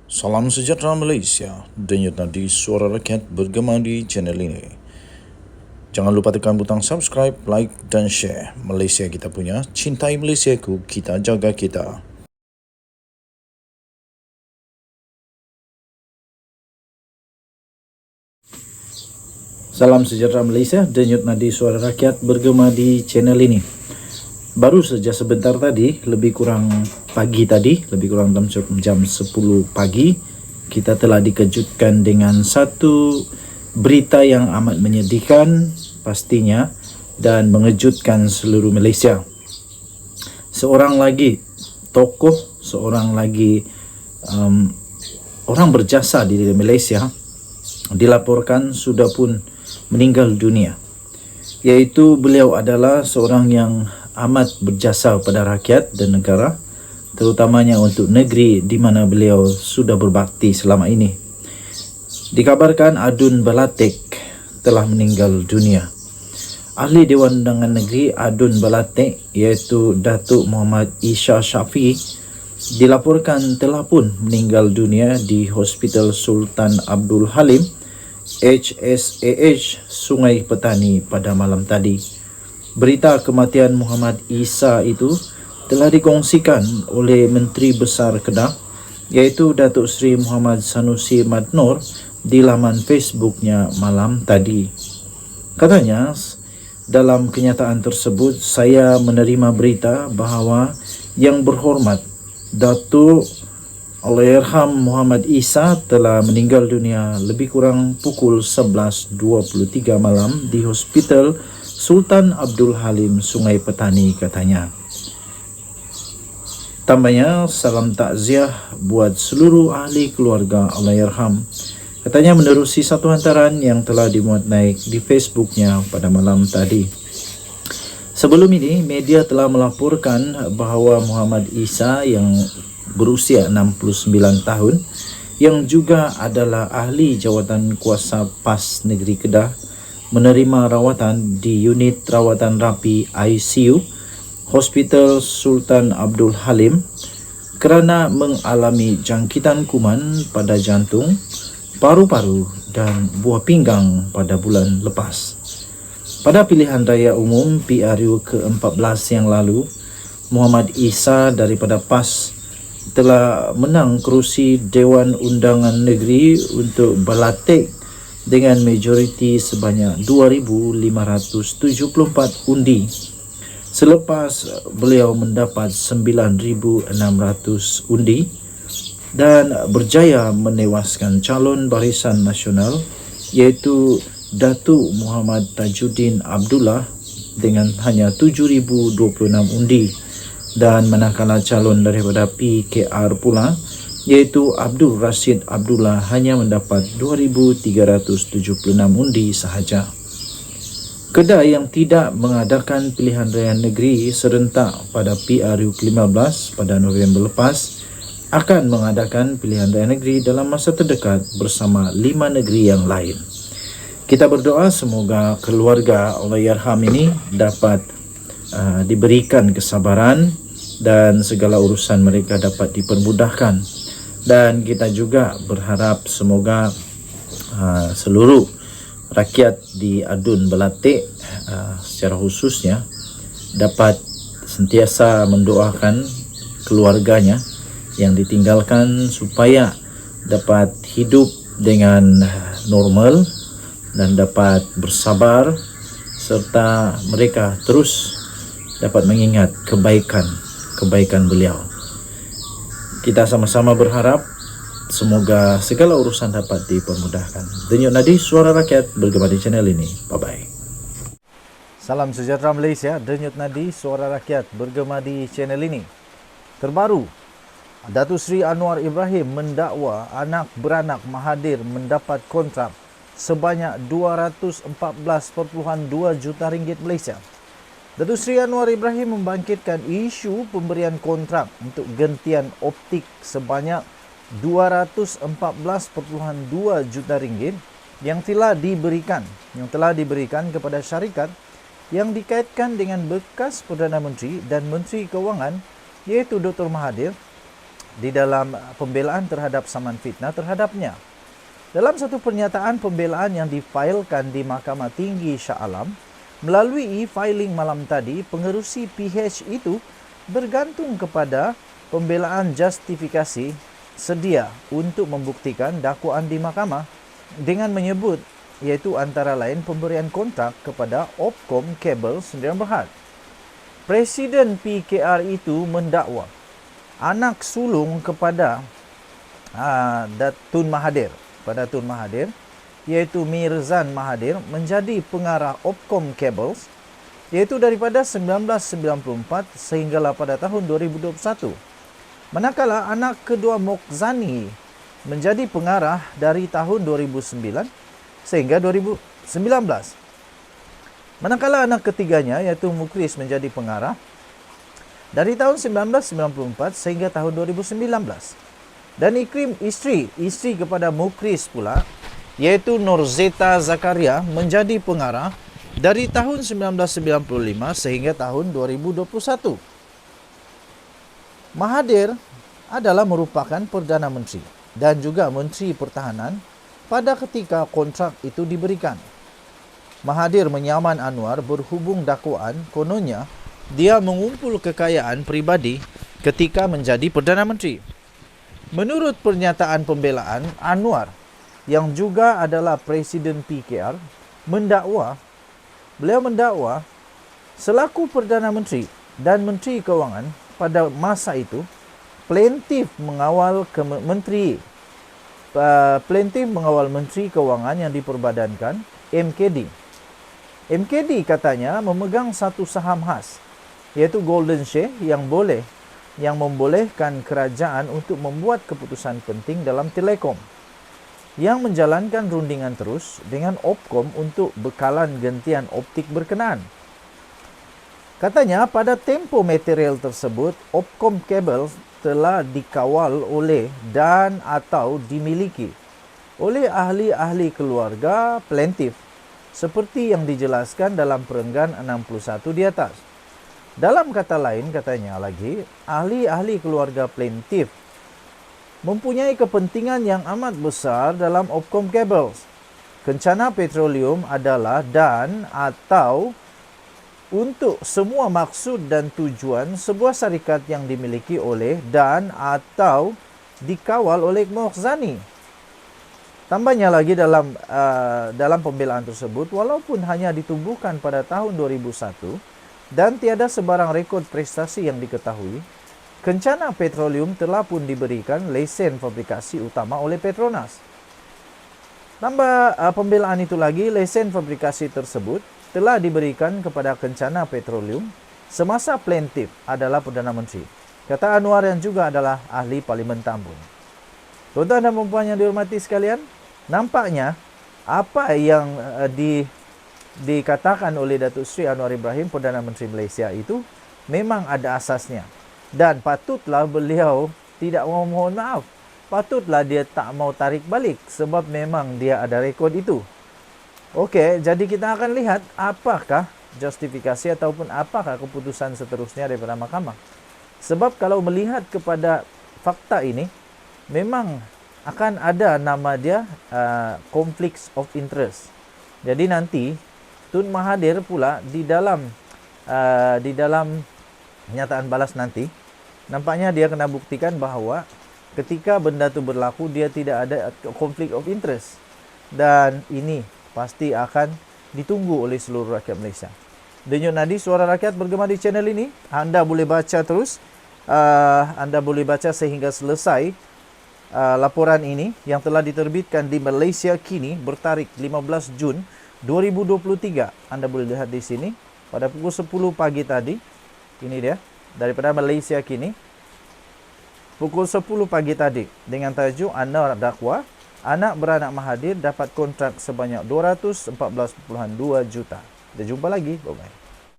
Salam sejahtera Malaysia, denyut nadi suara rakyat bergema di channel ini. Jangan lupa tekan butang subscribe, like dan share. Malaysia kita punya, cintai Malaysiaku, kita jaga kita. Salam sejahtera Malaysia, denyut nadi suara rakyat bergema di channel ini. Baru saja sebentar tadi, lebih kurang dalam jam 10 pagi, kita telah dikejutkan dengan satu berita yang amat menyedihkan pastinya dan mengejutkan seluruh Malaysia. Seorang lagi tokoh, orang berjasa di Malaysia dilaporkan sudah pun meninggal dunia. Iaitu beliau adalah seorang yang amat berjasa kepada rakyat dan negara, terutamanya untuk negeri di mana beliau sudah berbakti selama ini. Dikabarkan Adun Balatik telah meninggal dunia. Ahli Dewan Undangan Negeri Adun Balatik, iaitu Datuk Muhammad Isha Syafi, dilaporkan telah pun meninggal dunia di Hospital Sultan Abdul Halim HSAH Sungai Petani pada malam tadi. Berita kematian Muhammad Isa itu telah dikongsikan oleh Menteri Besar Kedah, iaitu Datuk Seri Muhammad Sanusi Madnor, di laman Facebooknya malam tadi. Katanya, dalam kenyataan tersebut, saya menerima berita bahawa Yang Berhormat Datuk Allahyarham Muhammad Isa telah meninggal dunia lebih kurang pukul 11.23 malam di Hospital Sultan Abdul Halim Sungai Petani, katanya. Tambahnya, salam takziah buat seluruh ahli keluarga Allahyarham. Katanya menerusi satu hantaran yang telah dimuat naik di Facebooknya pada malam tadi. Sebelum ini, media telah melaporkan bahawa Muhammad Isa yang berusia 69 tahun, yang juga adalah ahli jawatan kuasa PAS Negeri Kedah, menerima rawatan di unit rawatan rapi ICU Hospital Sultan Abdul Halim kerana mengalami jangkitan kuman pada jantung, paru-paru dan buah pinggang pada bulan lepas. Pada pilihan raya umum PRU ke-14 yang lalu, Muhammad Isa daripada PAS telah menang kerusi Dewan Undangan Negeri untuk Balatik dengan majoriti sebanyak 2,574 undi, selepas beliau mendapat 9,600 undi dan berjaya menewaskan calon Barisan Nasional iaitu Datuk Muhammad Tajuddin Abdullah dengan hanya 7,026 undi, dan manakala calon daripada PKR pula iaitu Abdul Rashid Abdullah hanya mendapat 2,376 undi sahaja. Kedah yang tidak mengadakan pilihan raya negeri serentak pada PRU ke-15 pada November lepas akan mengadakan pilihan raya negeri dalam masa terdekat bersama 5 negeri yang lain. Kita berdoa semoga keluarga Allahyarham ini dapat diberikan kesabaran dan segala urusan mereka dapat dipermudahkan. Dan kita juga berharap semoga seluruh rakyat di Adun Balatik secara khususnya dapat sentiasa mendoakan keluarganya yang ditinggalkan supaya dapat hidup dengan normal dan dapat bersabar, serta mereka terus dapat mengingat kebaikan beliau. Kita sama-sama berharap semoga segala urusan dapat dipermudahkan. Denyut nadi suara rakyat bergema di channel ini. Bye-bye. Salam sejahtera Malaysia, denyut nadi suara rakyat bergema di channel ini. Terbaru, Datuk Seri Anwar Ibrahim mendakwa anak beranak Mahathir mendapat kontrak sebanyak 214.2 juta ringgit Malaysia. Datuk Seri Anwar Ibrahim membangkitkan isu pemberian kontrak untuk gentian optik sebanyak 214.2 juta ringgit yang telah diberikan kepada syarikat yang dikaitkan dengan bekas Perdana Menteri dan Menteri Kewangan iaitu Dr. Mahathir di dalam pembelaan terhadap saman fitnah terhadapnya. Dalam satu pernyataan pembelaan yang difailkan di Mahkamah Tinggi Shah Alam, melalui e-filing malam tadi, pengerusi PH itu bergantung kepada pembelaan justifikasi sedia untuk membuktikan dakwaan di mahkamah dengan menyebut iaitu antara lain pemberian kontrak kepada Opkom Kabel Sdn Bhd. Presiden PKR itu mendakwa anak sulung kepada Tun Mahathir, iaitu Mirzan Mahathir menjadi pengarah Opkom Cables iaitu daripada 1994 sehinggalah pada tahun 2021. Manakala anak kedua Mokzani menjadi pengarah dari tahun 2009 sehingga 2019. Manakala anak ketiganya iaitu Mukris menjadi pengarah dari tahun 1994 sehingga tahun 2019. Dan isteri kepada Mukris pula iaitu Nurzeta Zakaria menjadi pengarah dari tahun 1995 sehingga tahun 2021. Mahathir adalah merupakan Perdana Menteri dan juga Menteri Pertahanan pada ketika kontrak itu diberikan. Mahathir menyaman Anwar berhubung dakwaan kononnya dia mengumpul kekayaan pribadi ketika menjadi Perdana Menteri. Menurut pernyataan pembelaan, Anwar yang juga adalah Presiden PKR beliau mendakwa selaku Perdana Menteri dan Menteri Keuangan pada masa itu plaintiff mengawal Menteri Keuangan yang diperbadankan MKD. MKD katanya memegang satu saham khas iaitu Golden Share yang membolehkan kerajaan untuk membuat keputusan penting dalam telekom, yang menjalankan rundingan terus dengan Opkom untuk bekalan gentian optik berkenaan. Katanya pada tempoh material tersebut Opkom Kabel telah dikawal oleh dan atau dimiliki oleh ahli-ahli keluarga plaintiff seperti yang dijelaskan dalam perenggan 61 di atas. Dalam kata lain, katanya lagi, ahli-ahli keluarga plaintiff mempunyai kepentingan yang amat besar dalam Opkom Cables. Kencana Petroleum adalah dan atau untuk semua maksud dan tujuan sebuah syarikat yang dimiliki oleh dan atau dikawal oleh Mokzani. Tambahnya lagi dalam pembelaan tersebut, walaupun hanya ditumbuhkan pada tahun 2001 dan tiada sebarang rekod prestasi yang diketahui, Kencana Petroleum telah pun diberikan lesen fabrikasi utama oleh Petronas. Tambah pembelaan itu lagi, lesen fabrikasi tersebut telah diberikan kepada Kencana Petroleum semasa plaintiff adalah Perdana Menteri. Kata Anwar yang juga adalah ahli Parlimen Tambun. Tuan-tuan dan puan yang dihormati sekalian, nampaknya apa yang dikatakan oleh Datuk Seri Anwar Ibrahim, Perdana Menteri Malaysia itu memang ada asasnya. Dan patutlah beliau tidak mau mohon maaf. Patutlah dia tak mau tarik balik sebab memang dia ada rekod itu. Okey, jadi kita akan lihat apakah justifikasi ataupun apakah keputusan seterusnya daripada mahkamah. Sebab kalau melihat kepada fakta ini, memang akan ada nama dia conflicts of interest. Jadi nanti Tun Mahathir pula di dalam pernyataan balas nanti, nampaknya dia kena buktikan bahawa ketika benda itu berlaku dia tidak ada conflict of interest, dan ini pasti akan ditunggu oleh seluruh rakyat Malaysia. Denyut nadi suara rakyat bergema di channel ini. Anda boleh baca terus, anda boleh baca sehingga selesai laporan ini yang telah diterbitkan di Malaysia Kini bertarikh 15 Jun 2023. Anda boleh lihat di sini pada pukul 10 pagi tadi. Ini dia daripada Malaysia Kini. Pukul 10 pagi tadi dengan tajuk Anwar dakwa anak beranak Mahathir dapat kontrak sebanyak 214.2 juta. Kita jumpa lagi. Bye-bye.